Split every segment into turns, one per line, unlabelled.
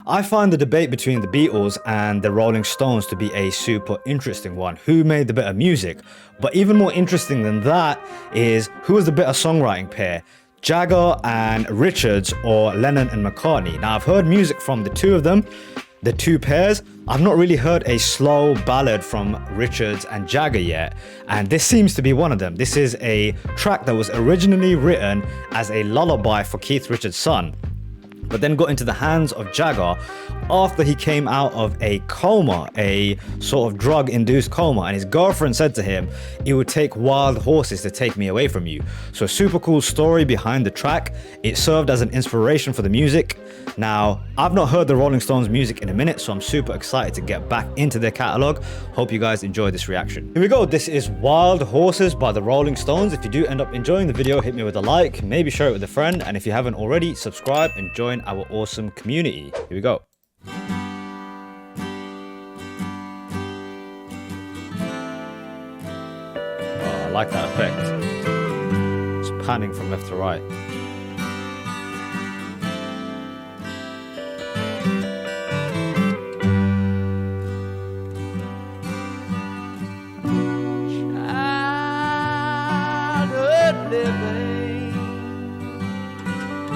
I find the debate between the Beatles and the Rolling Stones to be a super interesting one. Who made the better music? But even more interesting than that is who was the better songwriting pair? Jagger and Richards or Lennon and McCartney? Now I've heard music from the two of them, the two pairs. I've not really heard a slow ballad from Richards and Jagger yet, and this seems to be one of them. This is a track that was originally written as a lullaby for Keith Richards' son, but then got into the hands of Jagger after he came out of a coma, a sort of drug-induced coma, and his girlfriend said to him, "It would take wild horses to take me away from you." So a super cool story behind the track. It served as an inspiration for the music. Now, I've not heard the Rolling Stones music in a minute, so I'm super excited to get back into their catalog. Hope you guys enjoy this reaction. Here we go. This is Wild Horses by the Rolling Stones. If you do end up enjoying the video, hit me with a like, maybe share it with a friend, and if you haven't already, subscribe and join our awesome community. Here we go. Oh, I like that effect. It's panning from left to right.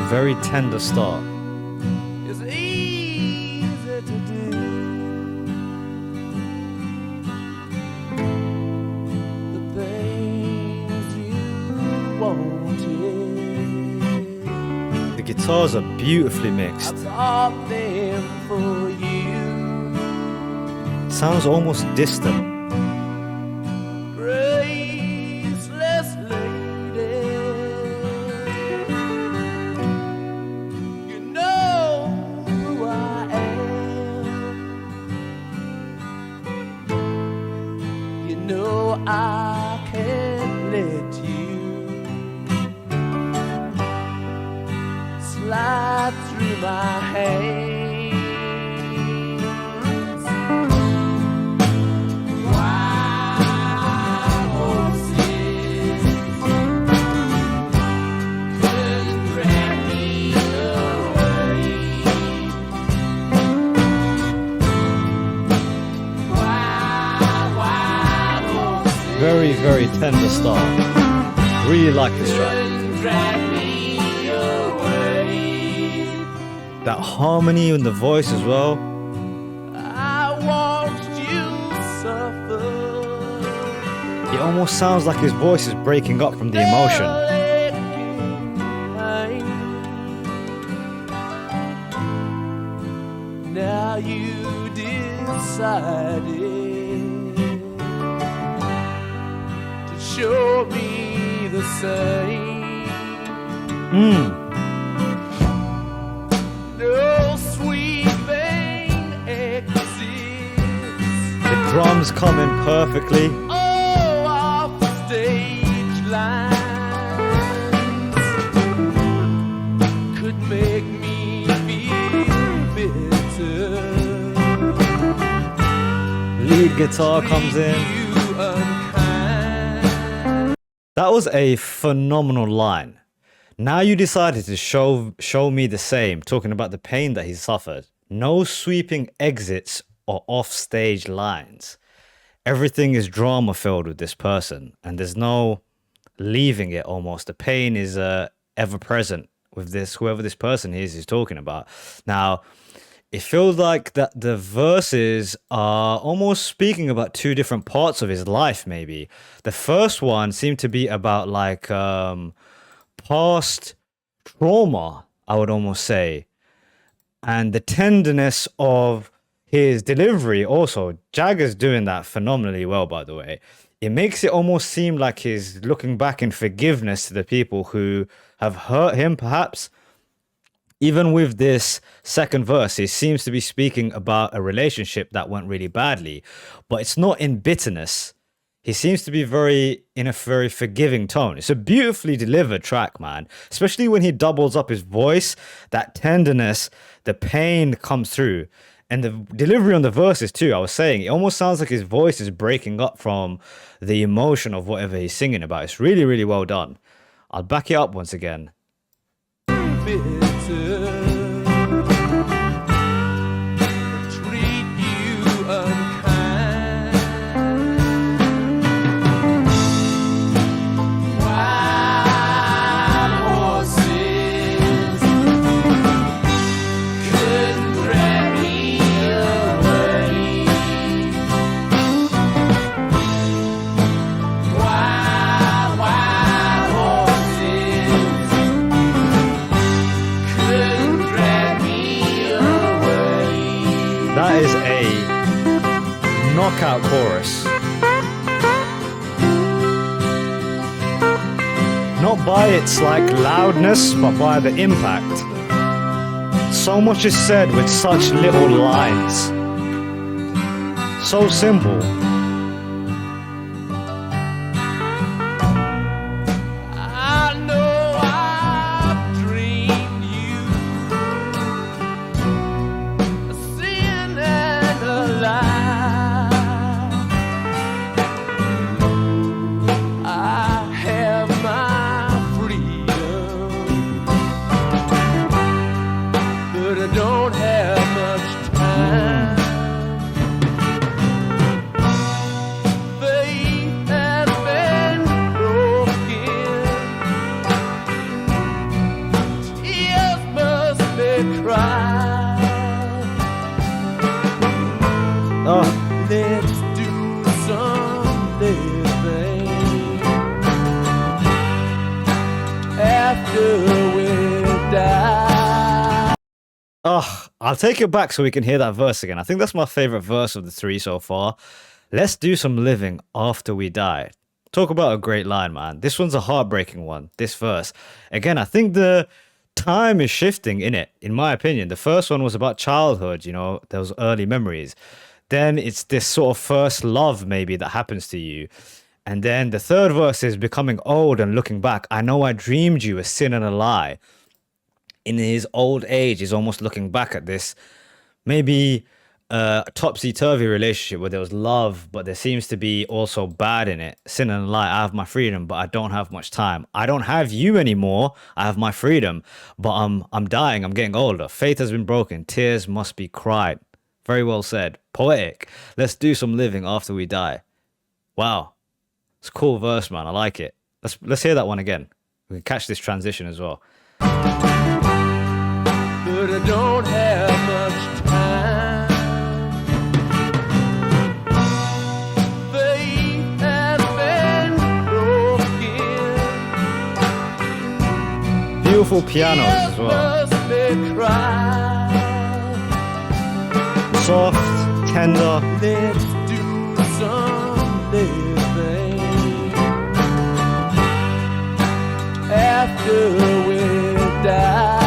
Very tender start.
It's easy to do. The things you wanted,
The guitars are beautifully mixed.
I taught them for you.
It sounds almost distant.
Graceless lady, you know who I am. You know I can't let you slide through my hands. Wild horses couldn't grab me away. Wild horses
Very, very tender start. Really like this track.
couldn't drag me away.
That harmony in the voice as well.
I watched you suffer.
It almost sounds like his voice is breaking up from the emotion.
Now you decided to show me the same. No sweeping exits.
The drums come in perfectly.
Oh, off the stage lines could make me feel bitter.
Lead guitar comes in.
You unkind.
That was a phenomenal line. Now you decided to show me the same, talking about the pain that he suffered. No sweeping exits or off-stage lines. Everything is drama filled with this person, and there's no leaving it almost. The pain is ever present with this, whoever this person is he's talking about. Now, it feels like that the verses are almost speaking about two different parts of his life, maybe. The first one seemed to be about like past trauma, I would almost say. And the tenderness of his delivery also. Jagger's doing that phenomenally well, by the way. It makes it almost seem like he's looking back in forgiveness to the people who have hurt him, perhaps. Even with this second verse, he seems to be speaking about a relationship that went really badly, but it's not in bitterness. He seems to be in a very forgiving tone. It's a beautifully delivered track, man, especially when he doubles up his voice. That tenderness, the pain comes through. And the delivery on the verses too, I was saying, it almost sounds like his voice is breaking up from the emotion of whatever he's singing about. It's really, really well done. I'll back it up once again. That is a knockout chorus. Not by its like loudness, but by the impact. So much is said with such little lines. So simple.
I know I've dreamed you a sin and a lie. I have my freedom, but I don't have much time. Faith has been broken. Tears must be cried.
Oh,
Let's do some living after we die.
oh, I'll take it back so we can hear that verse again. I think that's my favorite verse of the three so far. Let's do some living after we die. Talk about a great line, man. This one's a heartbreaking one, this verse. Again, I think the time is shifting in it, in my opinion. The first one was about childhood, you know, those early memories. Then it's this sort of first love, maybe, that happens to you. And then the third verse is becoming old and looking back. I know I dreamed you a sin and a lie. In his old age, he's almost looking back at this maybe topsy-turvy relationship where there was love, but there seems to be also bad in it. Sin and a lie. I have my freedom, but I don't have much time. I don't have you anymore. I have my freedom, but I'm dying. I'm getting older. Faith has been broken. Tears must be cried. Very well said. Poetic. Let's do some living after we die. Wow. It's a cool verse, man. I like it. Let's hear that one again. We can catch this transition as well.
But I don't have much time. Faith has been broken.
Beautiful pianos as well.
Must be cried.
Soft, tender.
Let's do some living after we die.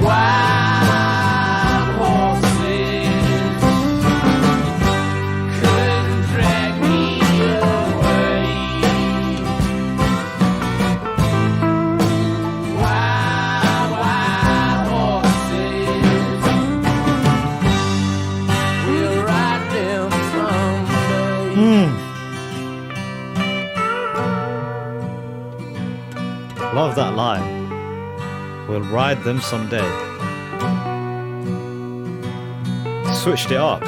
Wild horses couldn't drag me away. Wild horses, we'll ride them someday.
Love that line. We'll ride them someday. Switched it up.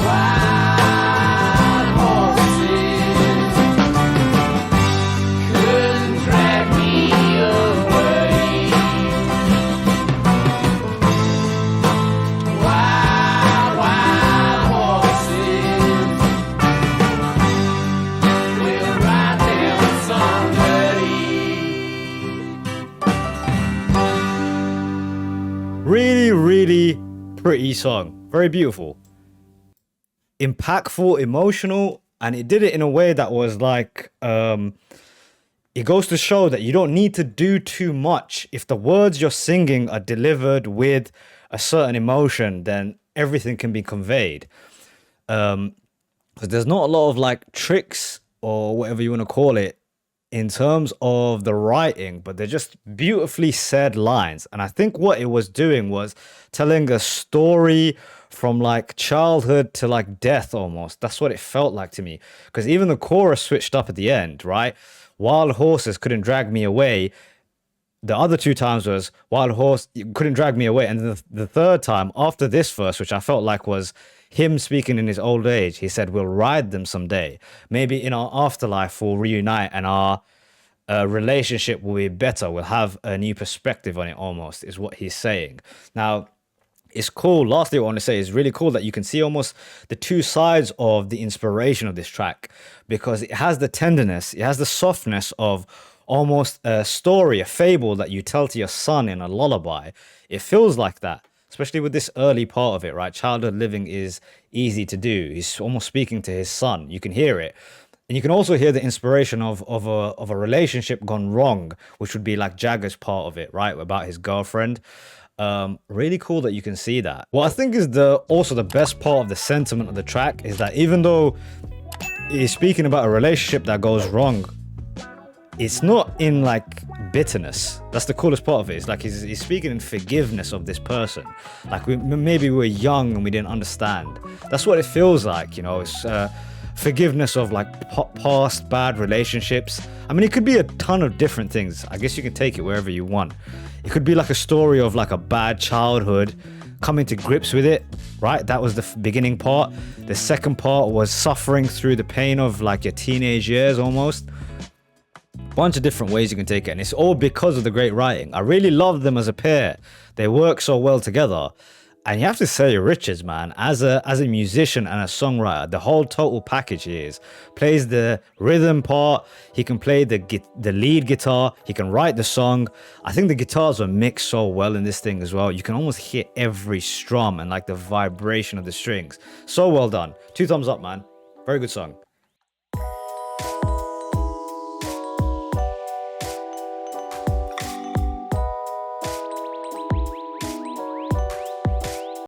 Wild horses couldn't drag me away. Wild horses, we'll ride them someday.
Really, really pretty song. Very beautiful. Impactful, emotional, and it did it in a way that was like, it goes to show that you don't need to do too much. If the words you're singing are delivered with a certain emotion, then everything can be conveyed. Because there's not a lot of like tricks or whatever you want to call it in terms of the writing, but they're just beautifully said lines. And I think what it was doing was telling a story from like childhood to like death almost. That's what it felt like to me. Because even the chorus switched up at the end, right? Wild horses couldn't drag me away. The other two times was wild horse couldn't drag me away. And the third time after this verse, which I felt like was him speaking in his old age, he said, we'll ride them someday. Maybe in our afterlife we'll reunite and our relationship will be better. We'll have a new perspective on it almost, is what he's saying. Now, it's cool. Lastly, what I want to say is really cool that you can see almost the two sides of the inspiration of this track, because it has the tenderness, it has the softness of almost a story, a fable that you tell to your son in a lullaby. It feels like that, especially with this early part of it, right? Childhood living is easy to do. He's almost speaking to his son. You can hear it. And you can also hear the inspiration of a relationship gone wrong, which would be like Jagger's part of it, right? About his girlfriend. Really cool that you can see that. What I think is also the best part of the sentiment of the track is that even though he's speaking about a relationship that goes wrong, it's not in like bitterness. That's the coolest part of it. It's like he's speaking in forgiveness of this person. Like maybe we were young and we didn't understand. That's what it feels like, you know. It's forgiveness of like past bad relationships. I mean, it could be a ton of different things. I guess you can take it wherever you want. It could be like a story of like a bad childhood, coming to grips with it, right? That was the beginning part. The second part was suffering through the pain of like your teenage years almost. Bunch of different ways you can take it, and it's all because of the great writing. I really love them as a pair. They work so well together. And you have to say, Richards, man, as a musician and a songwriter, the whole total package he is. Plays the rhythm part, he can play the lead guitar, he can write the song. I think the guitars are mixed so well in this thing as well. You can almost hear every strum and like the vibration of the strings. So well done. 2 thumbs up, man. Very good song.